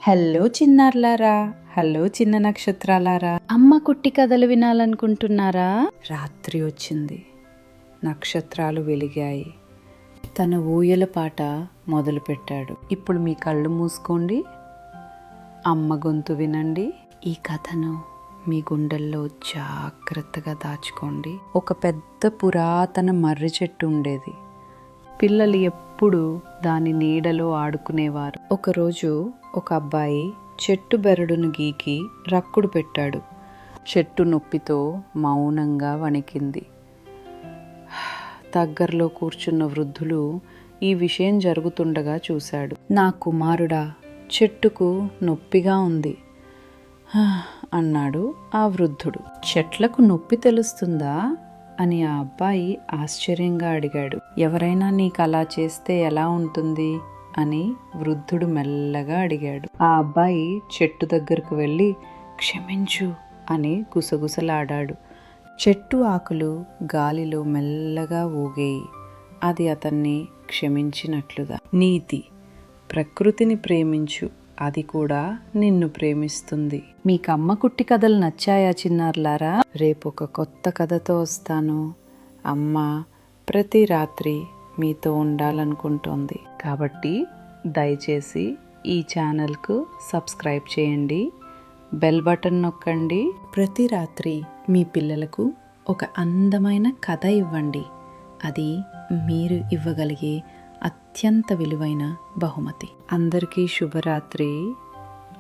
Hello చిన్నారులారా, hello చిన్న నక్షత్రాలారా. అమ్మ కుట్టి కథలు వినాలనుకుంటున్నారా? రాత్రి వచ్చింది, నక్షత్రాలు వెలిగాయి. తన ఊయల పాట మొదలుపెట్టాడు. ఇప్పుడు మీ కళ్ళు మూసుకోండి, అమ్మ గొంతు వినండి. ఈ కథను మీ గుండెల్లో జాగ్రత్తగా దాచుకోండి. ఒక పెద్ద పురాతన మర్రి చెట్టు ఉండేది. పిల్లలు ఎప్పుడు దాని నీడలో ఆడుకునేవారు. ఒకరోజు ఒక అబ్బాయి చెట్టు బెరడును గీకి రక్కుడు పెట్టాడు. చెట్టు నొప్పితో మౌనంగా వణికింది. దగ్గరలో కూర్చున్న వృద్ధులు ఈ విషయం జరుగుతుండగా చూశాడు. నా కుమారుడా, చెట్టుకు నొప్పిగా ఉంది అన్నాడు ఆ వృద్ధుడు. చెట్లకు నొప్పి తెలుస్తుందా అని ఆ అబ్బాయి ఆశ్చర్యంగా అడిగాడు. ఎవరైనా నీకు అలా చేస్తే ఎలా ఉంటుంది అని వృద్ధుడు మెల్లగా అడిగాడు. ఆ అబ్బాయి చెట్టు దగ్గరకు వెళ్ళి క్షమించు అని గుసగుసలాడాడు. చెట్టు ఆకులు గాలిలో మెల్లగా ఊగేయి. అది అతన్ని క్షమించినట్లుగా. నీతి: ప్రకృతిని ప్రేమించు, అది కూడా నిన్ను ప్రేమిస్తుంది. మీకు అమ్మ కుట్టి కథలు నచ్చాయా చిన్నారులారా? రేపు ఒక కొత్త కథతో వస్తాను. అమ్మ ప్రతి రాత్రి మీతో ఉండాలనుకుంటోంది. కాబట్టి దయచేసి ఈ ఛానల్కు సబ్స్క్రైబ్ చేయండి, బెల్ బటన్ నొక్కండి. ప్రతి రాత్రి మీ పిల్లలకు ఒక అందమైన కథ ఇవ్వండి. అది మీరు ఇవ్వగలిగే అత్యంత విలువైన బహుమతి. అందరికీ శుభరాత్రి.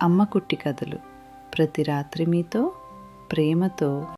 అమ్మ కుట్టి కథలు ప్రతి రాత్రి మీతో ప్రేమతో.